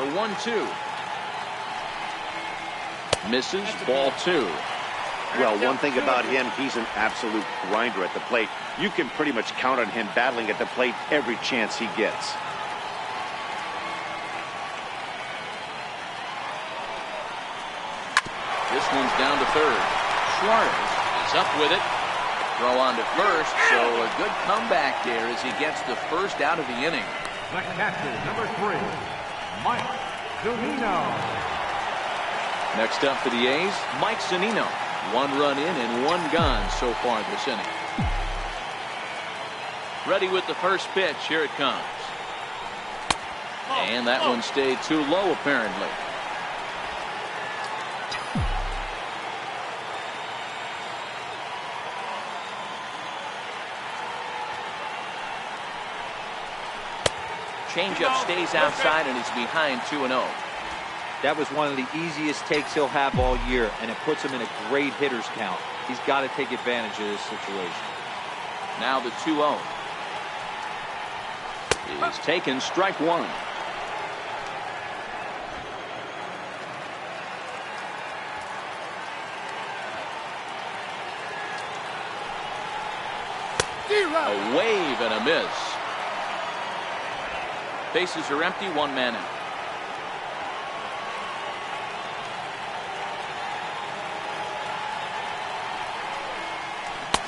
The 1-2. Misses, ball 2. Well, one thing about him, he's an absolute grinder at the plate. You can pretty much count on him battling at the plate every chance he gets. This one's down to third. Suarez is up with it. Throw on to first, so a good comeback there as he gets the first out of the inning. The catcher, number 3, Mike Zunino. Next up for the A's, Mike Zunino. 1 run in and 1 gone so far this inning. Ready with the first pitch. Here it comes. And that one stayed too low, apparently. Changeup stays outside and is behind 2-0. That was one of the easiest takes he'll have all year, and it puts him in a great hitter's count. He's got to take advantage of this situation. Now the 2-0 is taken, strike 1. A wave and a miss. Bases are empty, 1 man out.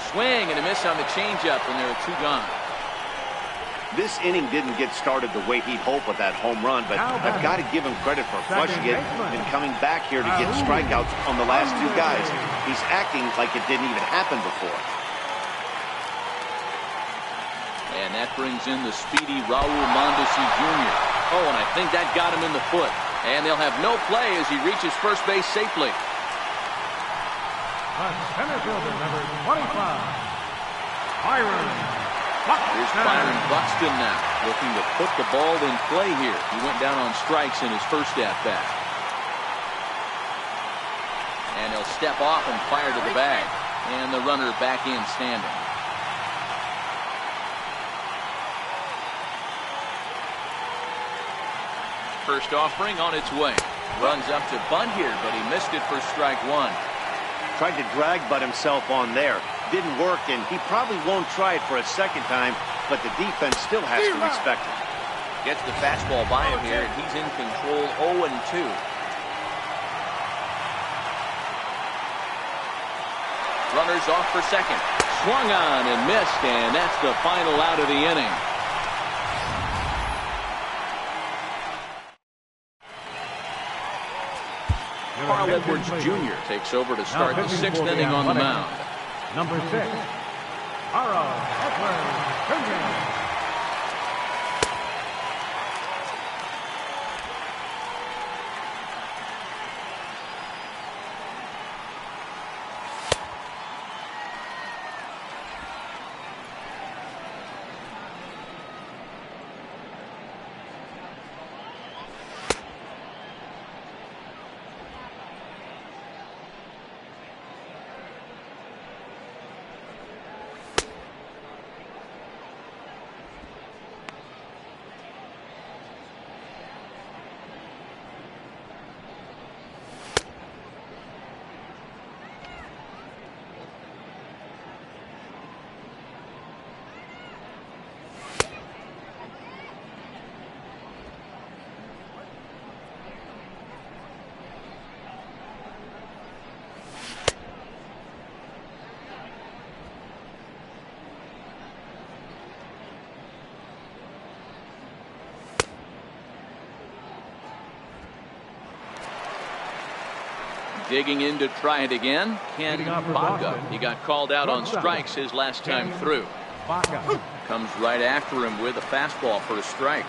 Swing and a miss on the changeup, and there are 2 gone. This inning didn't get started the way he'd hoped with that home run, but I've got to give him credit for flushing it and coming back here to get strikeouts on the last 2 guys. He's acting like it didn't even happen before. And that brings in the speedy Raul Mondesi Jr. Oh, and I think that got him in the foot. And they'll have no play as he reaches first base safely. Center fielder, number 25, Byron Buxton. Here's Byron Buxton now, looking to put the ball in play here. He went down on strikes in his first at-bat. And he'll step off and fire to the bag. And the runner back in standing. First offering on its way. Runs up to bunt here, but he missed it for strike 1. Tried to drag butt himself on there. Didn't work, and he probably won't try it for a second time, but the defense still has to respect it. Gets the fastball by him here, and he's in control 0-2. Runners off for second. Swung on and missed, and that's the final out of the inning. Carl Edwards Jr. takes over to start the 6th inning on the mound. Number 6, Carl Edwards Jr. Digging in to try it again, Ken Baca. He got called out on strikes his last time through. Comes right after him with a fastball for a strike.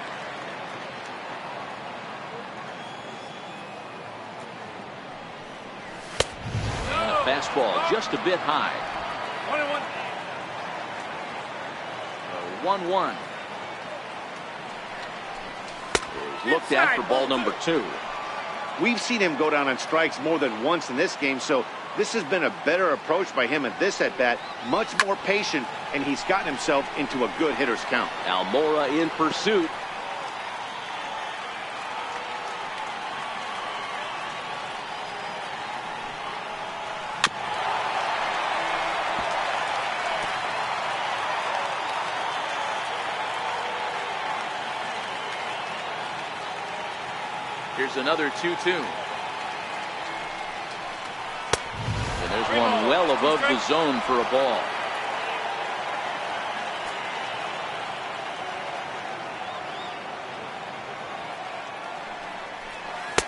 And a fastball just a bit high. 1-1. Looked at for ball number 2. We've seen him go down on strikes more than once in this game, so this has been a better approach by him at this at-bat. Much more patient, and he's gotten himself into a good hitter's count. Almora in pursuit. Here's another 2-2. And there's one well above the zone for a ball.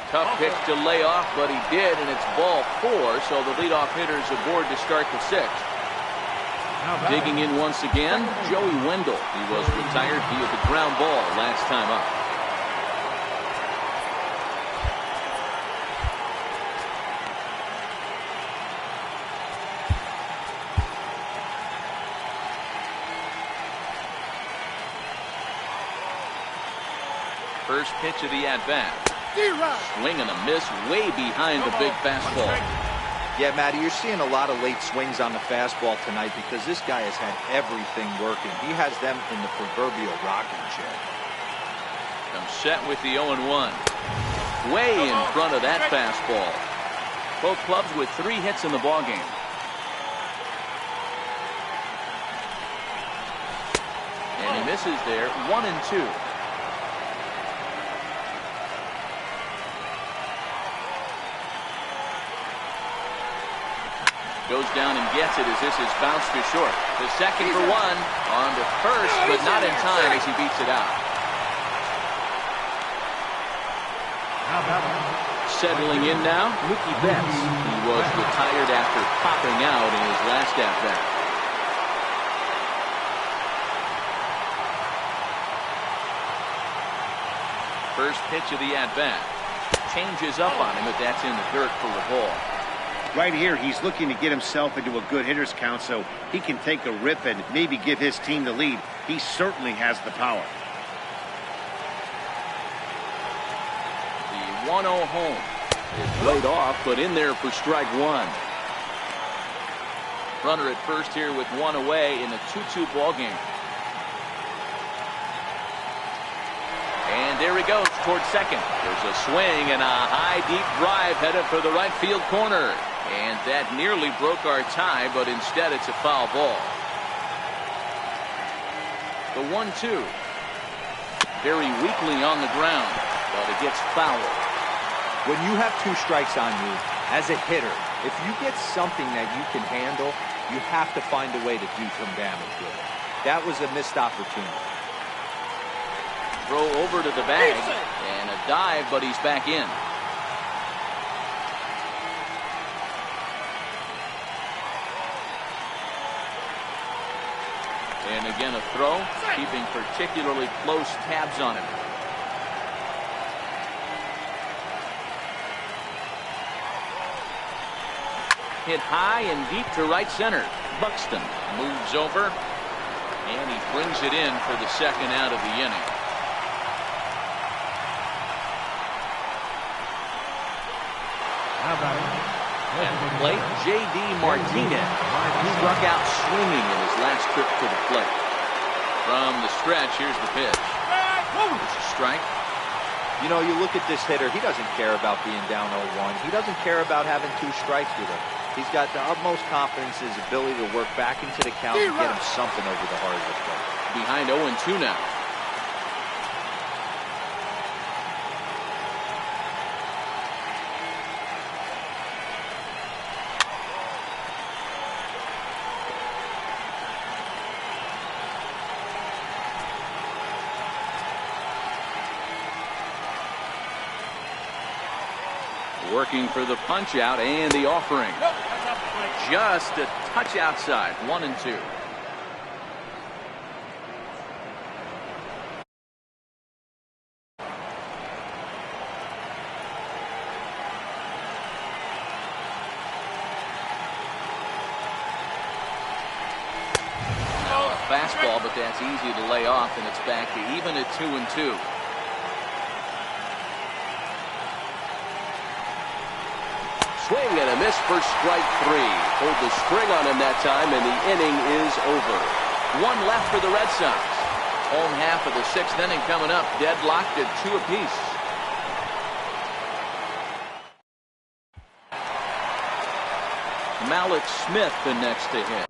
Tough pitch to lay off, but he did, and it's ball 4, so the leadoff hitter's aboard to start the 6th. Digging in once again, Joey Wendell. He was retired via the ground ball last time up. First pitch of the at-bat. Swing and a miss way behind the big fastball. Yeah, Matty, you're seeing a lot of late swings on the fastball tonight because this guy has had everything working. He has them in the proverbial rocking chair. I'm set with the 0-1. Way in front of that fastball. Both clubs with 3 hits in the ballgame. And he misses there, 1-2. Goes down and gets it as this is bounced to short. The second for 1. On to first, but not in time as he beats it out. Settling in now, Mookie Betts. He was retired after popping out in his last at-bat. First pitch of the at-bat. Changes up on him, but that's in the dirt for a ball. Right here, he's looking to get himself into a good hitter's count so he can take a rip and maybe give his team the lead. He certainly has the power. The 1-0 home is laid off, but in there for strike 1. Runner at first here with 1 away in a 2-2 ball game. And there he goes towards second. There's a swing and a high deep drive headed for the right field corner. And that nearly broke our tie, but instead it's a foul ball. The 1-2. Very weakly on the ground, but it gets fouled. When you have 2 strikes on you, as a hitter, if you get something that you can handle, you have to find a way to do some damage with it. That was a missed opportunity. Throw over to the bag, and a dive, but he's back in. And again a throw, keeping particularly close tabs on him. Hit high and deep to right center. Buxton moves over, and he brings it in for the second out of the inning. At the plate, J.D. Martinez struck out swinging in his last trip to the plate. From the stretch, here's the pitch. It's a strike. You know, you look at this hitter, he doesn't care about being down 0-1. He doesn't care about having 2 strikes with him. He's got the utmost confidence in his ability to work back into the count and get him something over the heart of the plate. Behind 0-2 now. Working for the punch out and the offering. Just a touch outside. 1-2. Now a fastball, but that's easy to lay off, and it's back to even at 2-2. Swing and a miss for strike 3. Pulled the string on him that time, and the inning is over. 1 left for the Red Sox. Home half of the 6th inning coming up, deadlocked at 2 apiece. Mallex Smith the next to hit.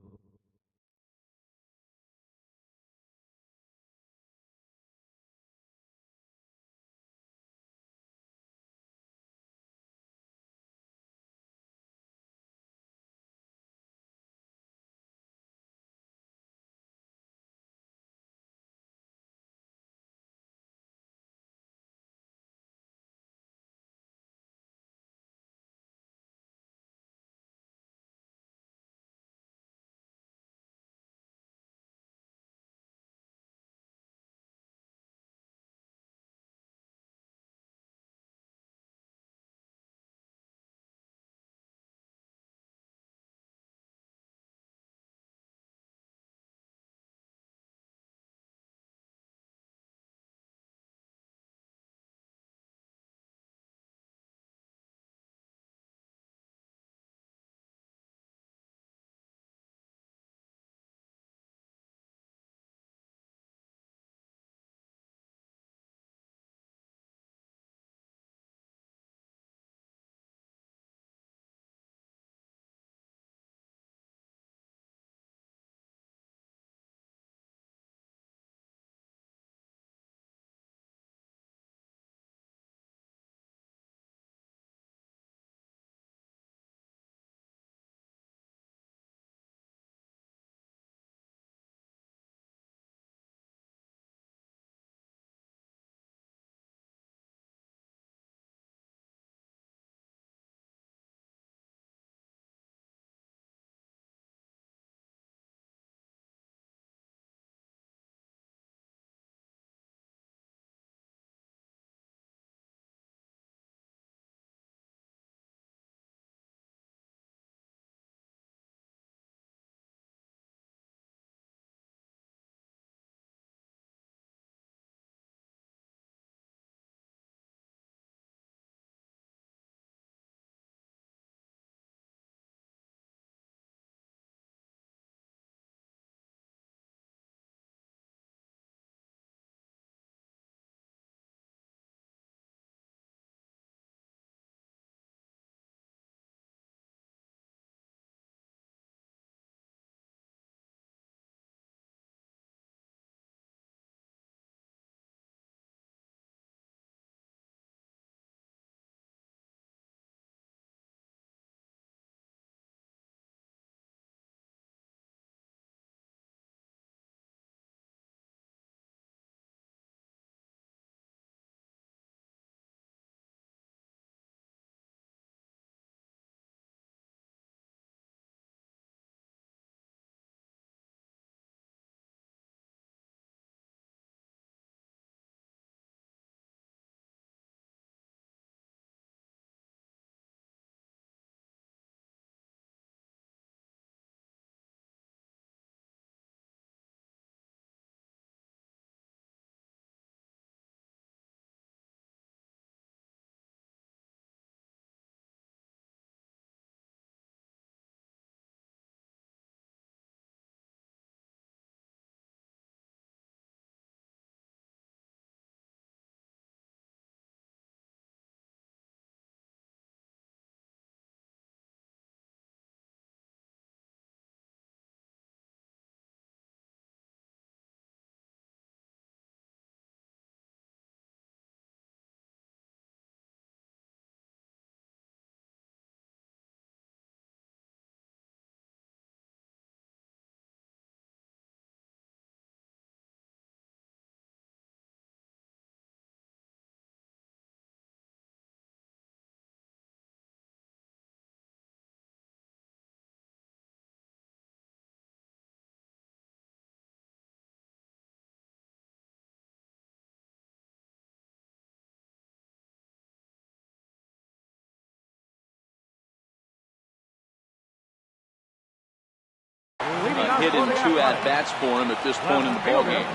A hit in 2 at-bats for him at this point in the ballgame.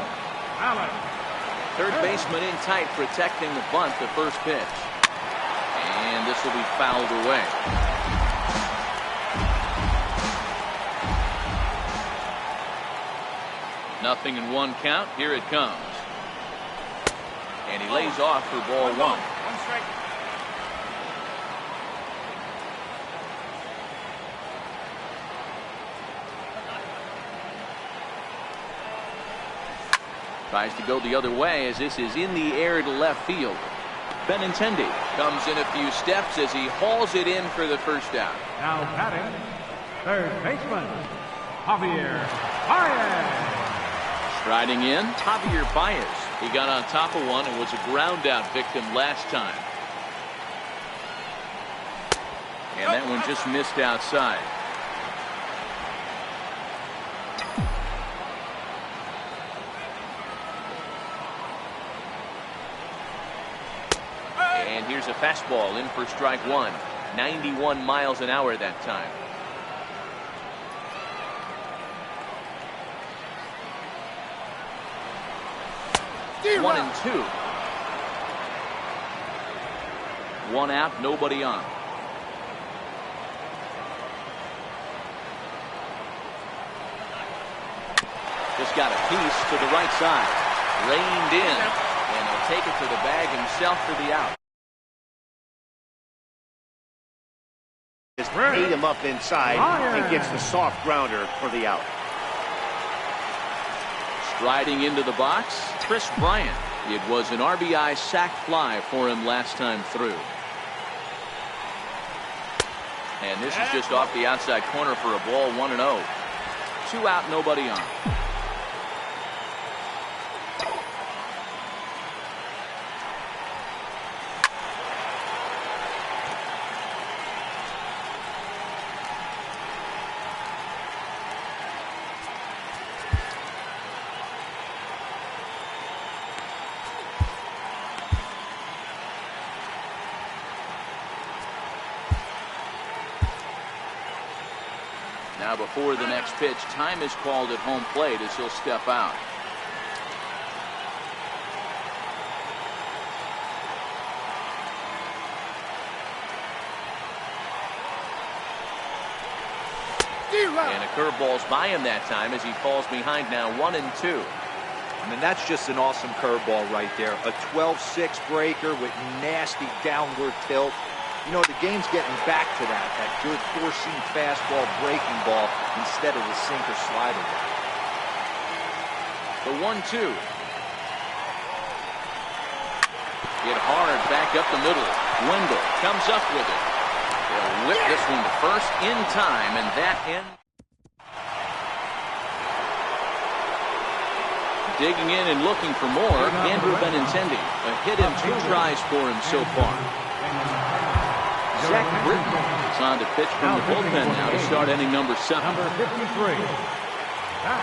Third baseman in tight, protecting the bunt, the first pitch. And this will be fouled away. Nothing in 1 count. Here it comes. And he lays off for ball 1. 1 strike. Tries to go the other way as this is in the air to left field. Benintendi comes in a few steps as he hauls it in for the first out. Now batting, third baseman, Javier Baez. Striding in, Javier Baez. He got on top of one and was a ground out victim last time. And that one just missed outside. And here's a fastball in for strike 1. 91 miles an hour that time. One and 2. 1 out, nobody on. Just got a piece to the right side. Reined in. And he'll take it to the bag himself for the out. Just ate him up inside and gets the soft grounder for the out. Striding into the box, Chris Bryant. It was an RBI sac fly for him last time through. And this is just off the outside corner for a ball, 1-0. 2 out, nobody on. Now before the next pitch, time is called at home plate as he'll step out. And a curveball's by him that time as he falls behind now 1-2. I mean, that's just an awesome curveball right there. A 12-6 breaker with nasty downward tilt. You know, the game's getting back to that good four-seam fastball breaking ball instead of the sinker slider. The 1-2. Hit hard back up the middle. Wendell comes up with it. They'll whip this one to first in time, and that ends. Digging in and looking for more, Andrew Benintendi. A hit in 2 tries for him so far. Zach Britton is on to pitch from the bullpen now to start inning number 7. Number 53, Zach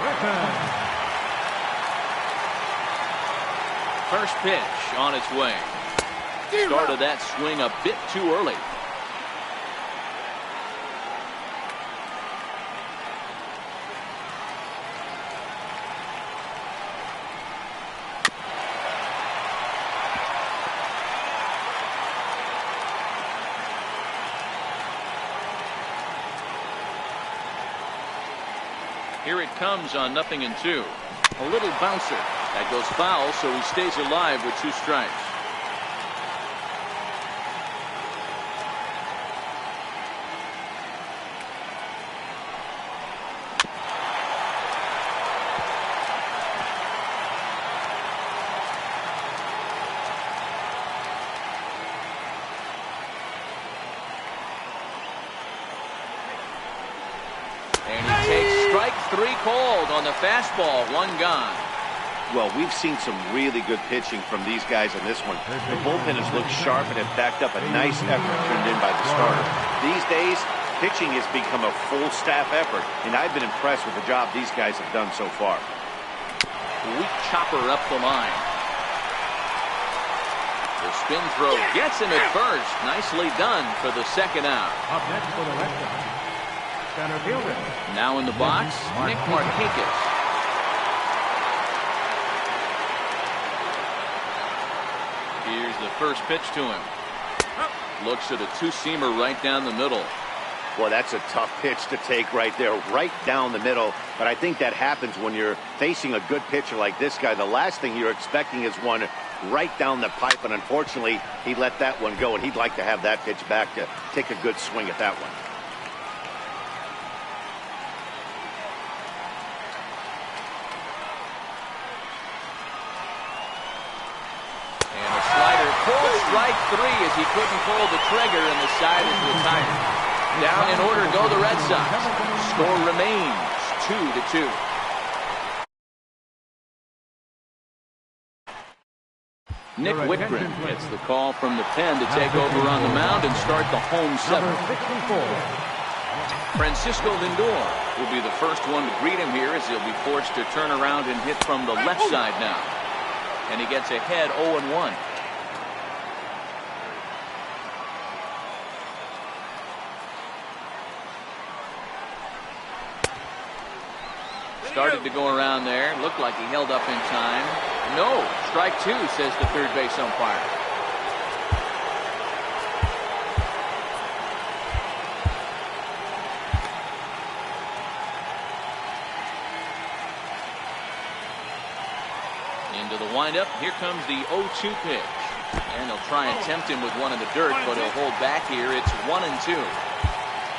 Britton. First pitch on its way. Started that swing a bit too early. Here it comes on 0-2. A little bouncer. That goes foul, so he stays alive with 2 strikes. Strike 3 called on the fastball, 1 gone. Well, we've seen some really good pitching from these guys in this one. The bullpen has looked sharp and have backed up a nice effort turned in by the starter. These days, pitching has become a full staff effort, and I've been impressed with the job these guys have done so far. Weak chopper up the line. The spin throw gets him at first. Nicely done for the 2nd out. Up next for the Red Sox, Center fielder. Now in the box, Nick Markakis. Here's the first pitch to him. Looks at a two-seamer right down the middle. Well, that's a tough pitch to take right there, right down the middle. But I think that happens when you're facing a good pitcher like this guy. The last thing you're expecting is one right down the pipe, and unfortunately, he let that one go, and he'd like to have that pitch back to take a good swing at that one. And a slider, pulled strike three as he couldn't pull the trigger, and the side is retired. Down in order go the Red Sox. Score remains 2-2. Nick Wittgren gets the call from the pen to take over on the mound and start the home seventh. Francisco Lindor will be the first one to greet him here as he'll be forced to turn around and hit from the left side now. And he gets ahead 0-1. Started to go around there. Looked like he held up in time. No. Strike two, says the third base umpire. Into the windup. Here comes the 0-2 pitch. And he'll try and tempt him with one in the dirt, but he'll hold back here. It's 1-2.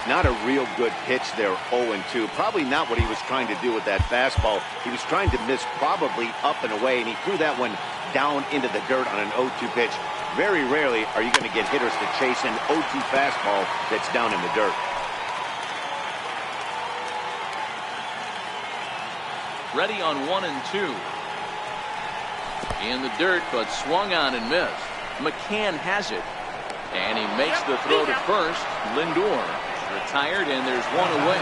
Not a real good pitch there, 0-2. Probably not what he was trying to do with that fastball. He was trying to miss probably up and away, and he threw that one down into the dirt on an 0-2 pitch. Very rarely are you going to get hitters to chase an 0-2 fastball that's down in the dirt. Ready on 1-2. In the dirt, but swung on and missed. McCann has it, and he makes the throw to first. Lindor retired, and there's one away.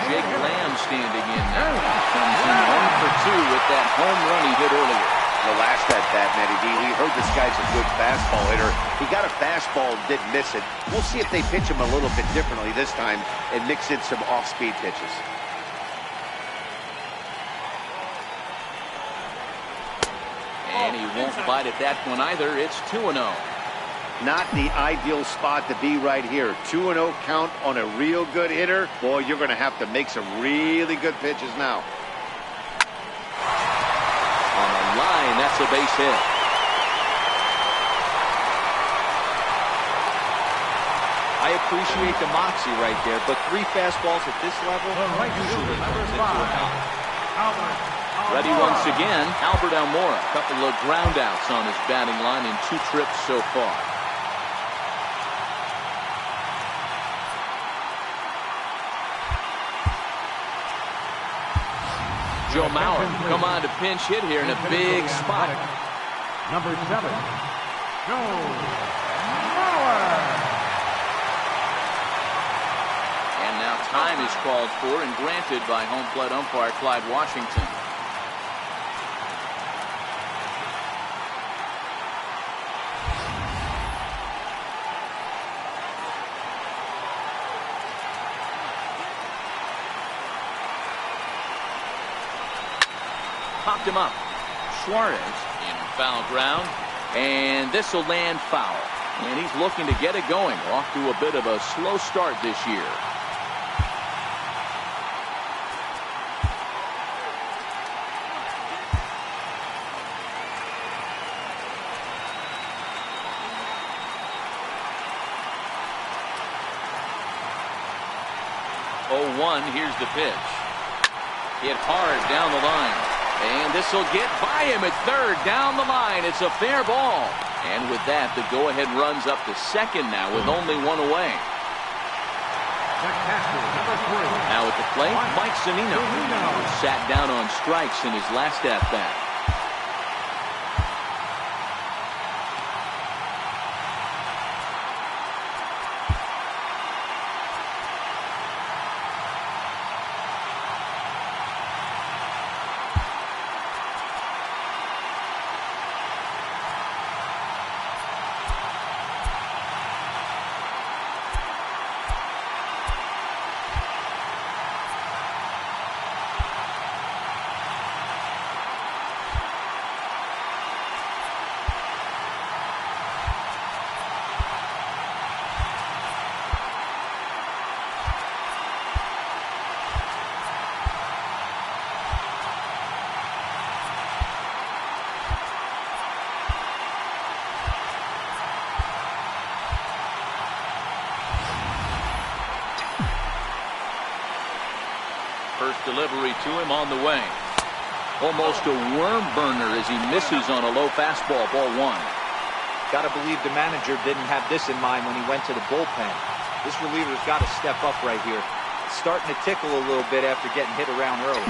Jake Lamb standing in now. Comes in 1 for 2 with that home run he hit earlier. The last at bat, Matty D, we heard this guy's a good fastball hitter. He got a fastball, didn't miss it. We'll see if they pitch him a little bit differently this time and mix in some off-speed pitches. And he won't bite at that one either. It's 2-0. Not the ideal spot to be right here. 2-0 count on a real good hitter. Boy, you're going to have to make some really good pitches now. On the line, that's a base hit. I appreciate the moxie right there, but 3 fastballs at this level usually turns into a knock. Ready once again, Albert Almora. A couple of ground outs on his batting line in 2 trips so far. Joe Mauer come on to pinch hit here in a big spot. Number 7, Joe Mauer. And now time is called for and granted by home plate umpire Clyde Washington. Popped him up. Suarez in foul ground, and this will land foul. And he's looking to get it going. Off to a bit of a slow start this year. Here's the pitch. Hit hard down the line. And this will get by him at third down the line. It's a fair ball. And with that, the go-ahead runs up to second now with only one away. Now at the plate, Mike Zunino, who sat down on strikes in his last at-bat. First delivery to him on the way. Almost a worm burner as he misses on a low fastball. Ball 1. Got to believe the manager didn't have this in mind when he went to the bullpen. This reliever's got to step up right here. It's starting to tickle a little bit after getting hit around early.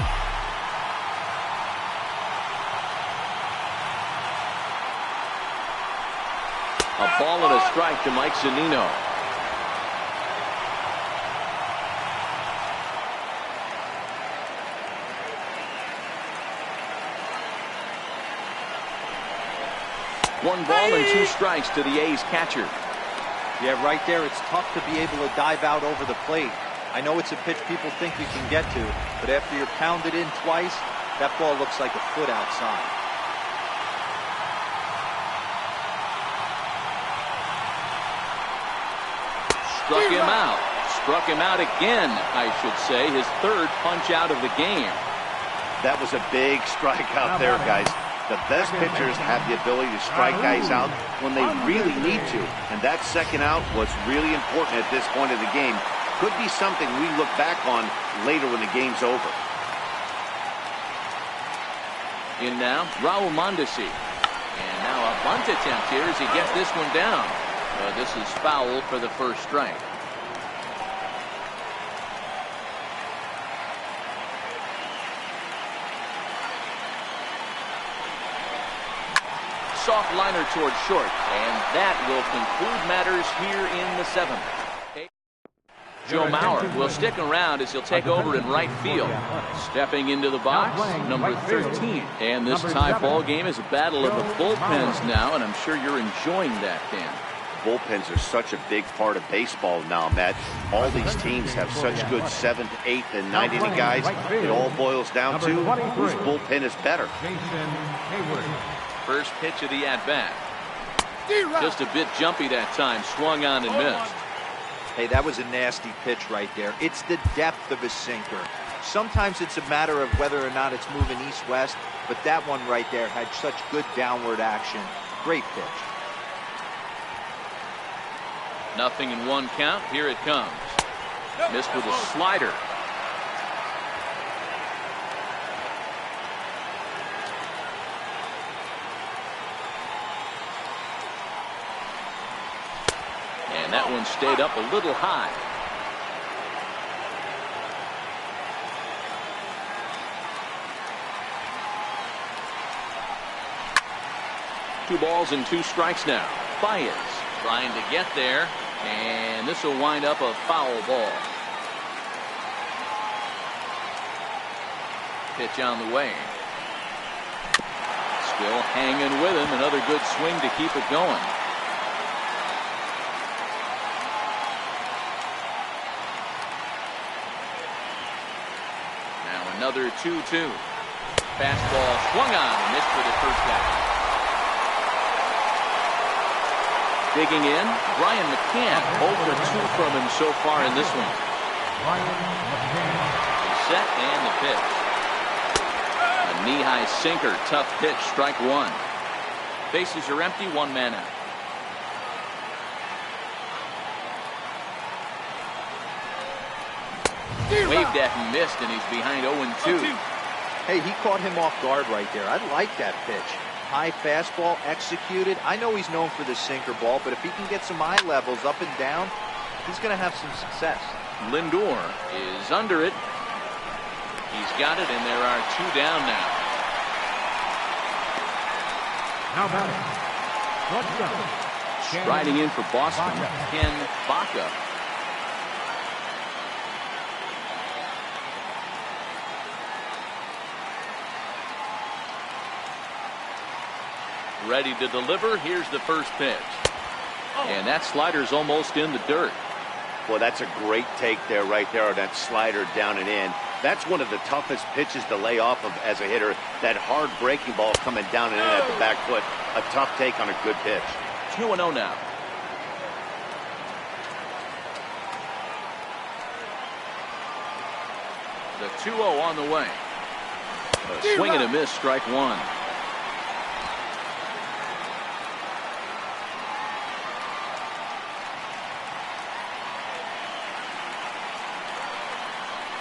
A ball and a strike to Mike Zunino. One ball and 2 strikes to the A's catcher. Yeah, right there, it's tough to be able to dive out over the plate. I know it's a pitch people think you can get to, but after you're pounded in twice, that ball looks like a foot outside. Struck him out. Struck him out again, I should say. His 3rd punch out of the game. That was a big strikeout there, guys. The best pitchers have the ability to strike guys out when they really need to. And that second out was really important at this point of the game. Could be something we look back on later when the game's over. In now, Raul Mondesi. And now a bunt attempt here as he gets this one down. This is foul for the first strike. Soft liner towards short, and that will conclude matters here in the 7th. Joe Mauer will stick around as he'll take over in right field. Stepping into the box, number 13. And this tie ball game is a battle of the bullpens now, and I'm sure you're enjoying that, Dan. Bullpens are such a big part of baseball now, Matt. All these teams have such good 7th, 8th, and 9th inning guys. It all boils down to whose bullpen is better. First pitch of the at-bat. Just a bit jumpy that time. Swung on and missed. Hey, that was a nasty pitch right there. It's the depth of a sinker. Sometimes it's a matter of whether or not it's moving east-west, but that one right there had such good downward action. Great pitch. 0-1 count. Here it comes. Missed with a slider. And that one stayed up a little high. Two balls and 2 strikes now. Baez trying to get there, and this will wind up a foul ball. Pitch on the way. Still hanging with him. Another good swing to keep it going. Another 2-2. Fastball swung on and missed for the first out. Digging in, Brian McCann. 0-2 from him so far in this one. Set and the pitch. A knee-high sinker, tough pitch, strike 1. Bases are empty, 1 man out. Waved at and missed, and he's behind 0-2. Hey, he caught him off guard right there. I like that pitch. High fastball executed. I know he's known for the sinker ball, but if he can get some eye levels up and down, he's going to have some success. Lindor is under it. He's got it, and there are 2 down now. Now batting, striding in for Boston, Ken Baca. Ready to deliver. Here's the first pitch. And that slider's almost in the dirt. Well, that's a great take there, right there, that slider down and in. That's one of the toughest pitches to lay off of as a hitter. That hard breaking ball coming down and in at the back foot. A tough take on a good pitch. 2-0 now. The 2-0 on the way. A swing and a miss, strike 1.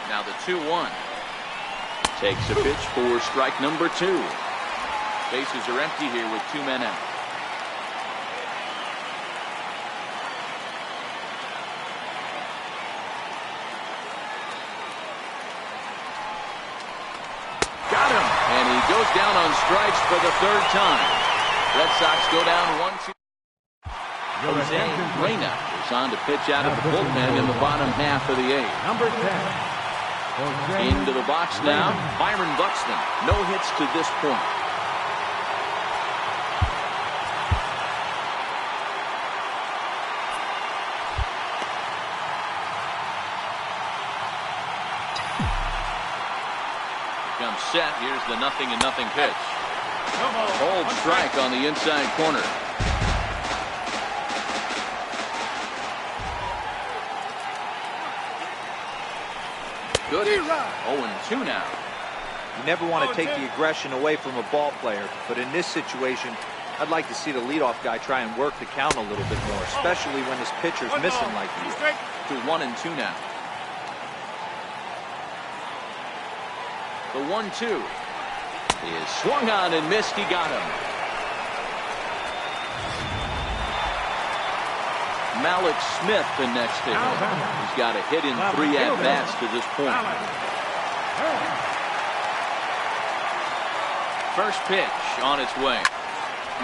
Now the 2-1. Takes a pitch for strike number 2. Bases are empty here with 2 men out. Got him! And he goes down on strikes for the 3rd time. Red Sox go down 1-2. Jose Reyna is on to pitch out of the bullpen in the bottom half of the 8th. Number 10. Into the box now, Byron Buxton. No hits to this point. Comes set. Here's the 0-0 pitch. Bold strike on the inside corner. Good. 0-2 now. You never want to take the aggression away from a ball player, but in this situation, I'd like to see the leadoff guy try and work the count a little bit more, especially when his pitcher's missing like he is. To 1-2 now. The 1-2 is swung on and missed. He got him. Malik Smith, the next hitter. He's got a hit in 3 at-bats to this point. First pitch on its way.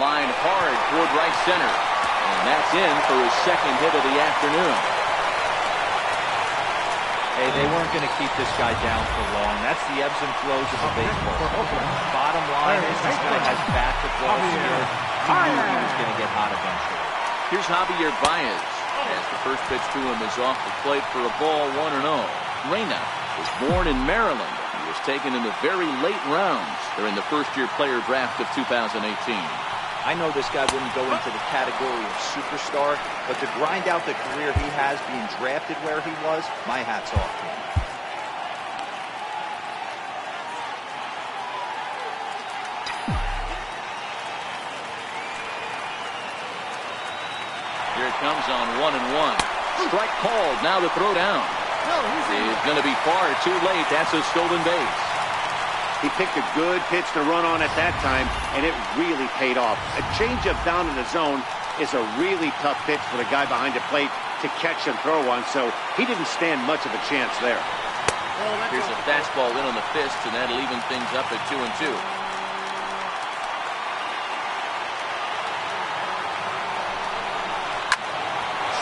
Line hard toward right center. And that's in for his 2nd hit of the afternoon. Hey, they weren't going to keep this guy down for long. That's the ebbs and flows of a baseball. Bottom line is this guy has bat-to-ball skill. He knew he was going to get hot eventually. Here's Javier Baez as the first pitch to him is off the plate for a ball, 1-0. Reyna was born in Maryland. He was taken in the very late rounds during the first-year player draft of 2018. I know this guy wouldn't go into the category of superstar, but to grind out the career he has being drafted where he was, my hat's off to him. Here it comes on 1-1. Strike called. Now the throw down. He's going to be far too late. That's a stolen base. He picked a good pitch to run on at that time, and it really paid off. A changeup down in the zone is a really tough pitch for the guy behind the plate to catch and throw on, so he didn't stand much of a chance there. Here's a fastball in on the fist, and that'll even things up at 2-2.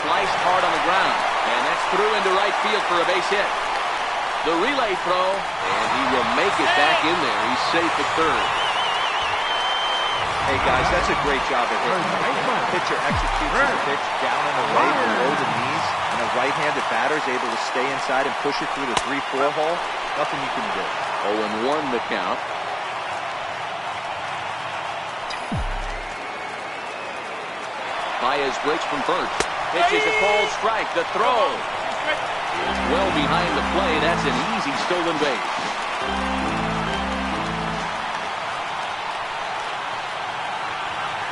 Sliced hard on the ground, and that's through into right field for a base hit. The relay throw, and he will make it back in there. He's safe at 3rd. Hey, guys, that's a great job at hitting. The pitcher executes the pitch down and away below the knees, and a right-handed batter is able to stay inside and push it through the 3-4 hole. Nothing you can do. 0-1 the count. Baez breaks from first. Pitches a cold strike. The throw is well behind the play. That's an easy stolen base.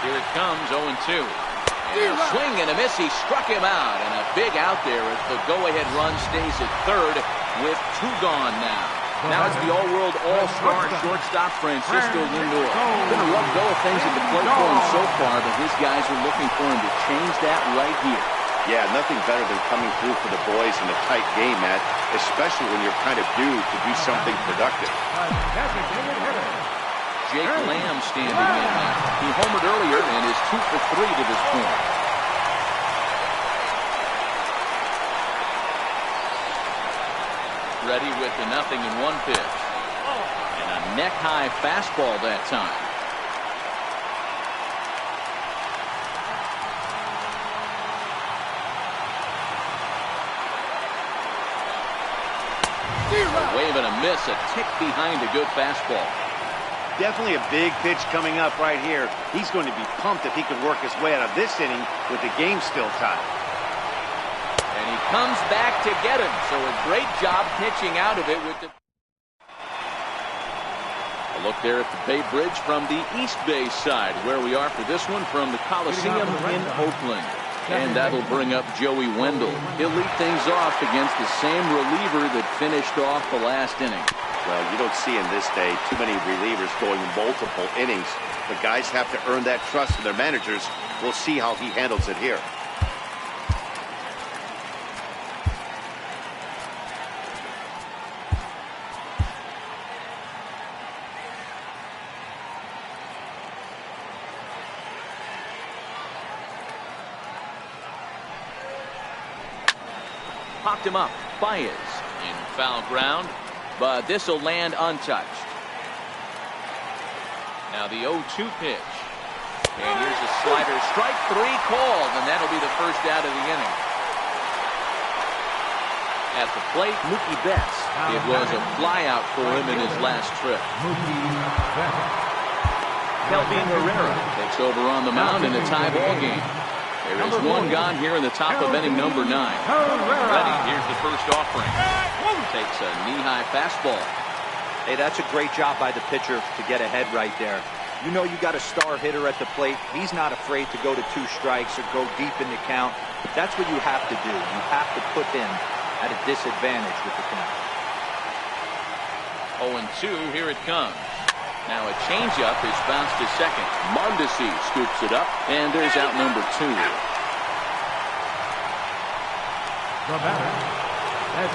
Here it comes, 0-2. And a swing and a miss. He struck him out. And a big out there as the go-ahead run stays at 3rd with 2 gone now. Now it's the all-world all-star shortstop Francisco Lindor. Been a rough go of things at the plate for him so far, but his guys are looking for him to change that right here. Yeah, nothing better than coming through for the boys in a tight game, Matt, especially when you're kind of due to do something productive. Jake Lamb standing in now. He homered earlier and is 2 for 3 to this point. Ready with the 0-1 pitch. And a neck-high fastball that time. A wave and a miss, a tick behind a good fastball. Definitely a big pitch coming up right here. He's going to be pumped if he can work his way out of this inning with the game still tied. And he comes back to get him. So a great job pitching out of it with the... A look there at the Bay Bridge from the East Bay side, where we are for this one from the Coliseum in Oakland. And that'll bring up Joey Wendell. He'll lead things off against the same reliever that finished off the last inning. Well, you don't see in this day too many relievers going multiple innings. But guys have to earn that trust from their managers. We'll see how he handles it here. Popped him up. Baez in foul ground, but this will land untouched. Now the 0-2 pitch. And here's a slider. Strike three called, and that'll be the first out of the inning. At the plate, Mookie Betts. It was a flyout for him in his last trip. Kelvin Herrera takes over on the mound in a tie ball game. There is one gone here in the top of inning number 9. Ready, here's the first offering. Takes a knee-high fastball. Hey, that's a great job by the pitcher to get ahead right there. You know you got a star hitter at the plate. He's not afraid to go to 2 strikes or go deep in the count. That's what you have to do. You have to put him at a disadvantage with the count. 0-2, here it comes. Now a changeup is bounced to second. Mondesi scoops it up, and there's out number 2.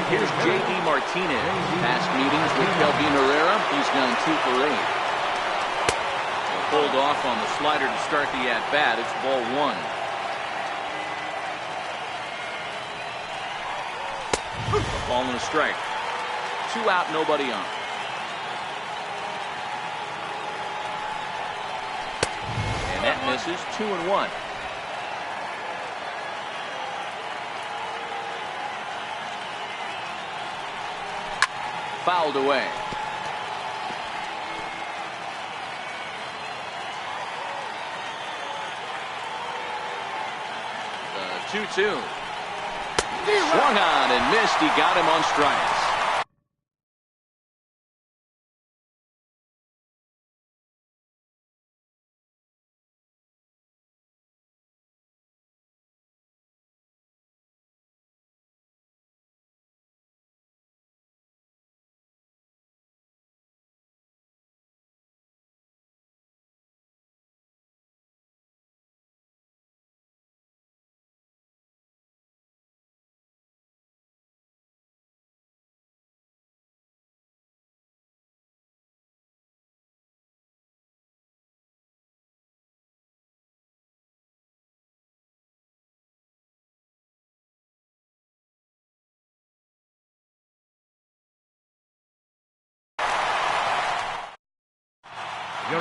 Here's J.D. Martinez. Past meetings with Kelvin Herrera, he's gone 2 for 8. Pulled off on the slider to start the at-bat. It's ball 1. A ball and a strike. 2 out, nobody on. And that misses. 2-1. Fouled away. The 2-2. Swung on and missed. He got him on strikes.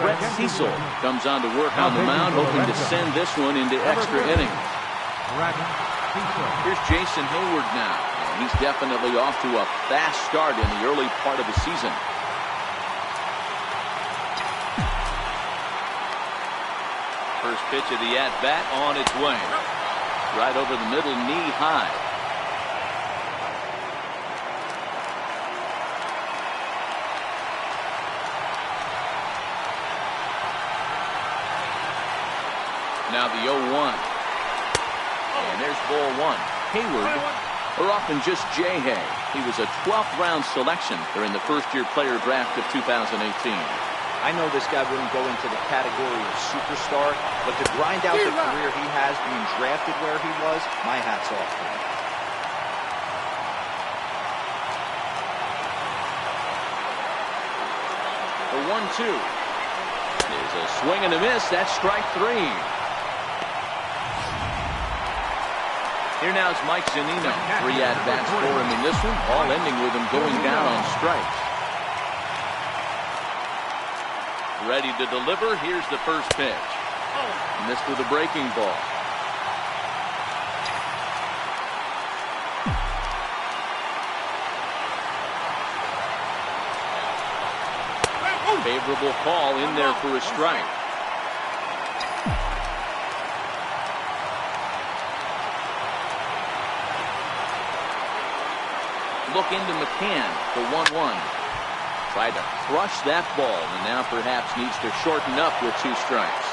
Brett Cecil comes on to work on the mound, hoping to send this one into extra innings. Here's Jason Hayward now. And he's definitely off to a fast start in the early part of the season. First pitch of the at-bat on its way. Right over the middle, knee high. Now the 0-1. And there's ball 1. Hayward, or often just Jay Hay. He was a 12th round selection during the first-year player draft of 2018. I know this guy wouldn't go into the category of superstar, but to grind out the career he has being drafted where he was, my hat's off to him. The 1-2. There's a swing and a miss. That's strike 3. Here now is Mike Zunino. 3 at-bats for him in this one, all ending with him going down on strikes. Ready to deliver. Here's the first pitch. Missed with a breaking ball. Favorable call in there for a strike. Look into McCann for 1-1. Tried to crush that ball and now perhaps needs to shorten up with 2 strikes.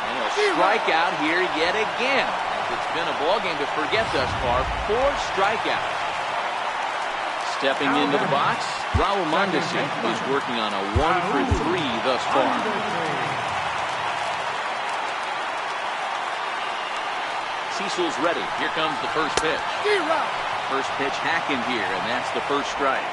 And a strike strikeout here yet again. It's been a ball game to forget thus far. 4 strikeouts. Stepping into the box, Raul Mondesi is working on a 1-for-3 thus far. Cecil's ready. Here comes the first pitch. First pitch hacking here, and that's the first strike.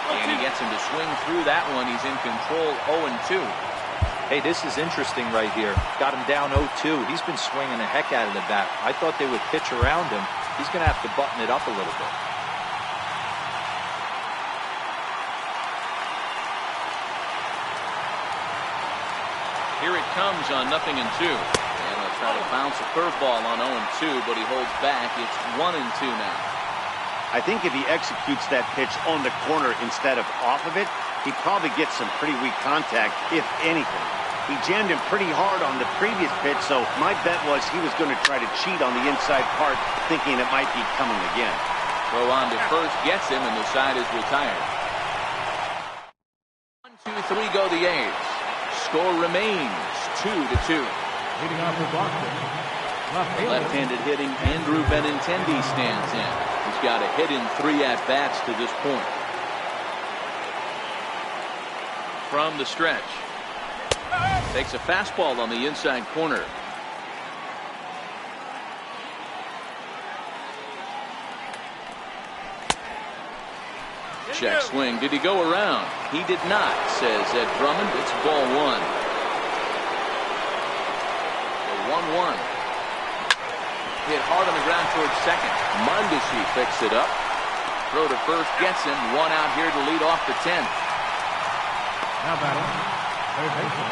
And he gets him to swing through that one. He's in control, 0-2. Hey, this is interesting right here. Got him down 0-2. He's been swinging the heck out of the bat. I thought they would pitch around him. He's going to have to button it up a little bit. Here it comes on 0-2. And they'll try to bounce a curveball on 0-2, but he holds back. It's 1-2 now. I think if he executes that pitch on the corner instead of off of it, he probably gets some pretty weak contact, if anything. He jammed him pretty hard on the previous pitch, so my bet was he was going to try to cheat on the inside part, thinking it might be coming again. Throw on to first, gets him, and the side is retired. 1-2-3 go the A's. Score remains 2-2. Leading off the Boston, Left-handed hitting Andrew Benintendi stands in. He's got a hit in 3 at-bats to this point. From the stretch. Takes a fastball on the inside corner. Check swing. Did he go around? He did not, says Ed Drummond. It's ball 1. The 1-1. Hit hard on the ground towards second. Mondesi picks it up. Throw to first gets him. 1 out here to lead off the 10th. now batting, third baseman.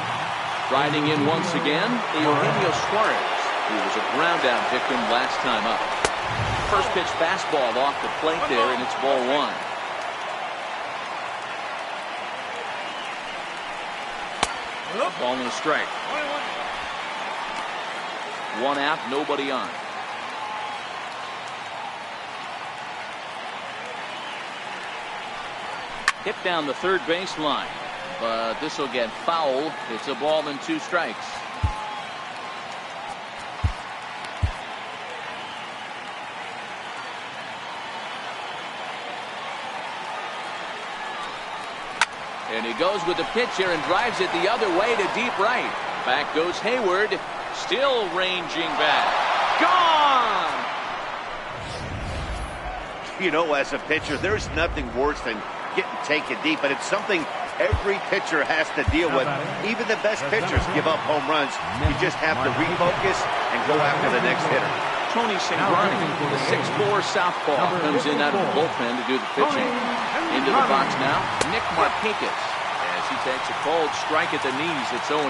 Riding in once again, Eugenio Suarez, who was a ground out victim last time up. First pitch fastball off the plate there, and it's ball 1. Ball and a strike. 1 out, nobody on. Hit down the third baseline, but this will get foul. It's a ball and 2 strikes. And he goes with the pitch here and drives it the other way to deep right. Back goes Hayward, still ranging back. Gone! You know, as a pitcher, there's nothing worse than getting taken deep, but it's something every pitcher has to deal with. Even the best pitchers give up home runs. You just have to refocus and go after the next hitter. Tony Cingrani, the 6'4" southpaw, comes in out of the bullpen to do the pitching. Into the box now, Nick Markakis, as he takes a cold strike at the knees. It's 0-1.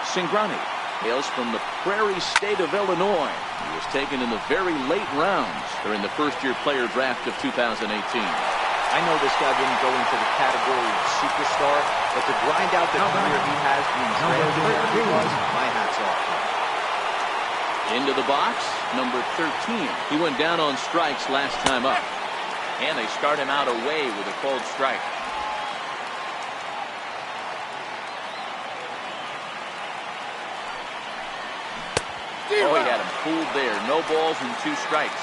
Cingrani hails from the prairie state of Illinois. He was taken in the very late rounds during the first-year player draft of 2018. I know this guy wouldn't go into the category of superstar, but to grind out the career he has being drafted where he was, my hat's off to him. Into the box, number 13. He went down on strikes last time up. And they start him out away with a cold strike. Oh, he had him fooled there. No balls and 2 strikes.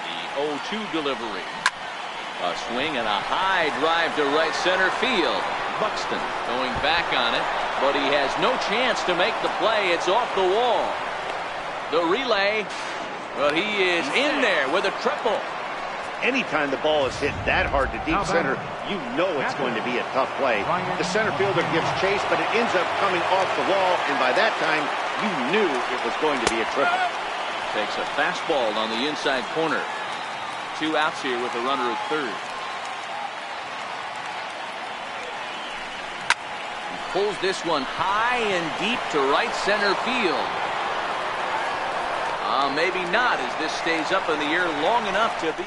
The 0-2 delivery. A swing and a high drive to right center field. Buxton going back on it, but he has no chance to make the play. It's off the wall. The relay, but he is in there with a triple. Anytime the ball is hit that hard to deep center, you know it's going to be a tough play. The center fielder gives chase, but it ends up coming off the wall, and by that time, you knew it was going to be a triple. Takes a fastball on the inside corner. 2 outs here with a runner at third. He pulls this one high and deep to right center field. Maybe not, as this stays up in the air long enough to be.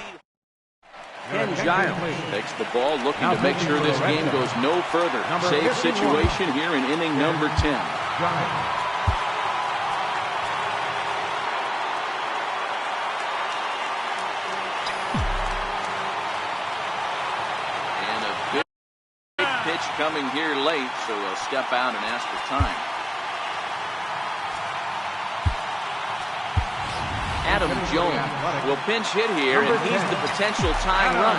Ken Giles takes the ball, looking to make sure this game goes no further. Save situation here in inning number 10. here late, so he'll step out and ask for time. Adam Jones will pinch hit here, and he's the potential tying run.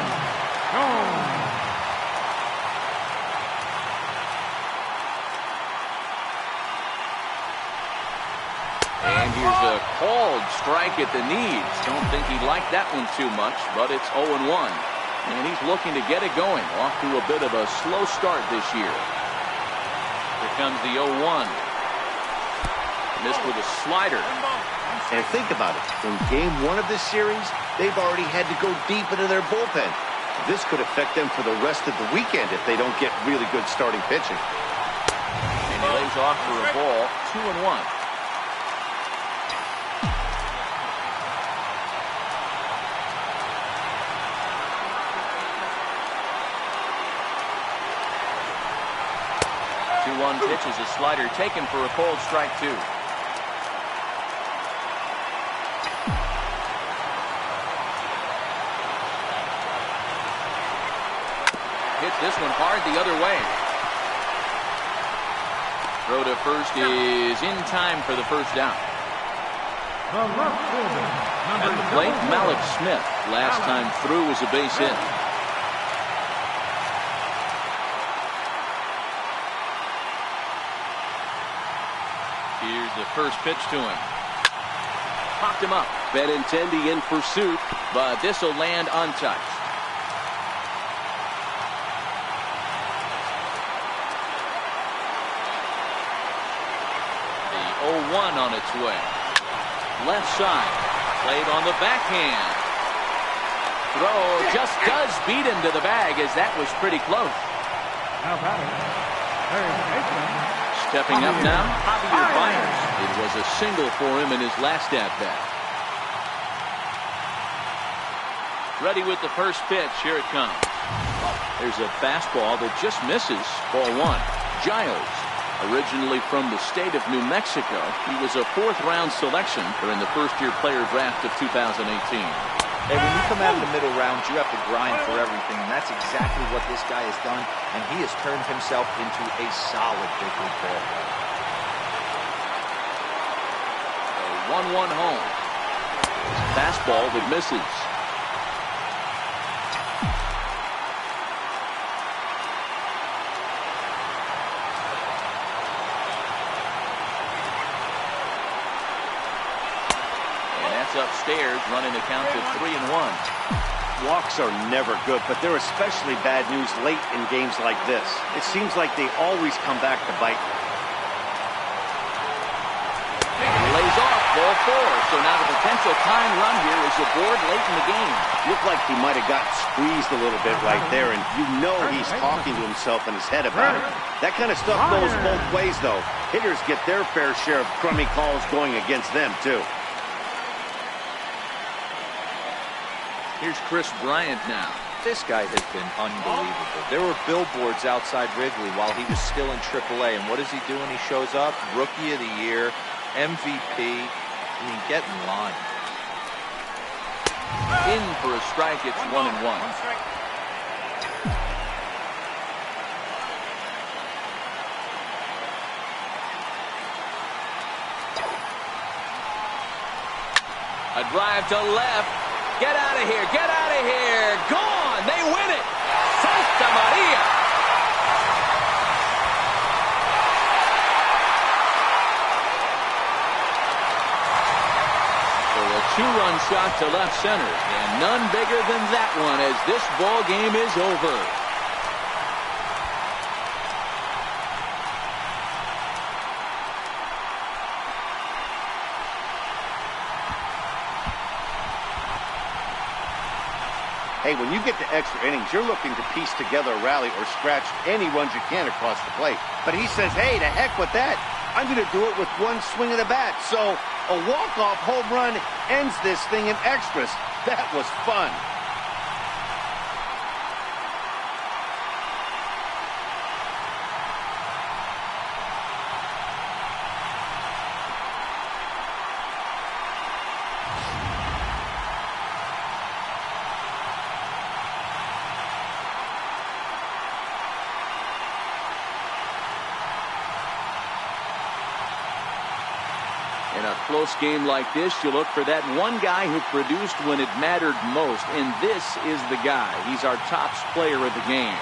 And here's a called strike at the knees. Don't think he liked that one too much, but it's 0-1. And he's looking to get it going. Off to a bit of a slow start this year. Here comes the 0-1. Missed with a slider. And think about it. In game 1 of this series, they've already had to go deep into their bullpen. This could affect them for the rest of the weekend if they don't get really good starting pitching. And he lays off for a ball. 2-1. One pitch is a slider taken for a cold strike 2. Hit this one hard the other way. Throw to first is in time for the first down. At the plate, Malik Smith. Last time through was a base hit. Here's the first pitch to him. Popped him up. Benintendi in pursuit, but this will land untouched. The 0-1 on its way. Left side. Played on the backhand. Throw just does beat him to the bag, as that was pretty close. Now batting, third baseman. Stepping up now, Javier Baez. It was a single for him in his last at-bat. Ready with the first pitch. Here it comes. There's a fastball that just misses. Ball 1. Giles, originally from the state of New Mexico, he was a 4th-round selection during the first-year player draft of 2018. Hey, when you come out of the middle rounds, you have to grind for everything, and that's exactly what this guy has done, and he has turned himself into a solid big league ball player. 1-1 home. Fastball that misses. Upstairs, running a count to 3-1. Walks are never good, but they're especially bad news late in games like this. It seems like they always come back to bite. He lays off, ball 4. So now the potential tying run here is aboard late in the game. Looked like he might have gotten squeezed a little bit right there, and you know he's talking to himself in his head about it. That kind of stuff goes both ways, though. Hitters get their fair share of crummy calls going against them, too. Here's Chris Bryant now. This guy has been unbelievable. There were billboards outside Wrigley while he was still in AAA, and what does he do when he shows up? Rookie of the Year, MVP. I mean, get in line. In for a strike, it's 1-1. A drive to left. Get out of here. Get out of here. Gone. They win it. Santa Maria. So a 2-run shot to left center. And none bigger than that one as this ball game is over. Hey, when you get to extra innings, you're looking to piece together a rally or scratch any runs you can across the plate. But he says, hey, to heck with that. I'm going to do it with one swing of the bat. So a walk-off home run ends this thing in extras. That was fun. In a close game like this, you look for that one guy who produced when it mattered most, and this is the guy. He's our top player of the game.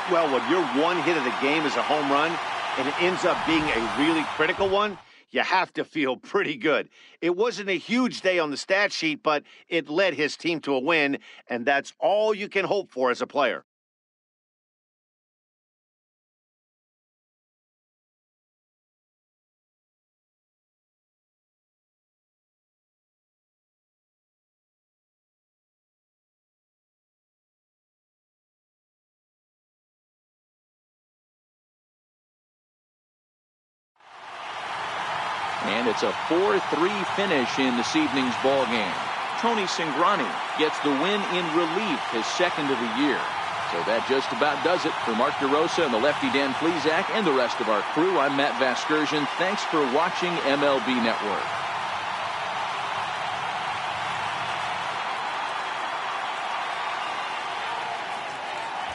Well, when your one hit of the game is a home run, and it ends up being a really critical one, you have to feel pretty good. It wasn't a huge day on the stat sheet, but it led his team to a win, and that's all you can hope for as a player. And it's a 4-3 finish in this evening's ball game. Tony Cingrani gets the win in relief, his second of the year. So that just about does it for Mark DeRosa and the lefty Dan Plesac and the rest of our crew. I'm Matt Vasgersian. Thanks for watching MLB Network.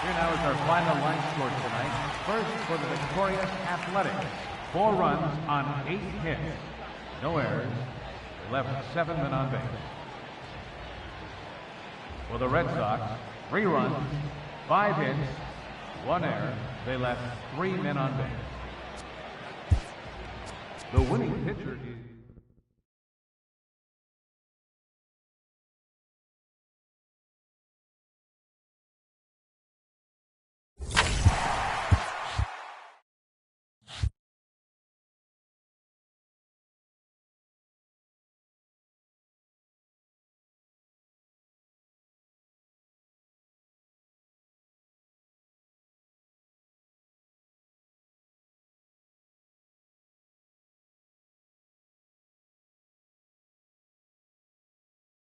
Here now is our final line score tonight. First for the victorious Athletics. 4 runs on 8 hits. No errors. They left 7 men on base. For the Red Sox, 3 runs, 5 hits, 1 error. They left 3 men on base. The winning pitcher is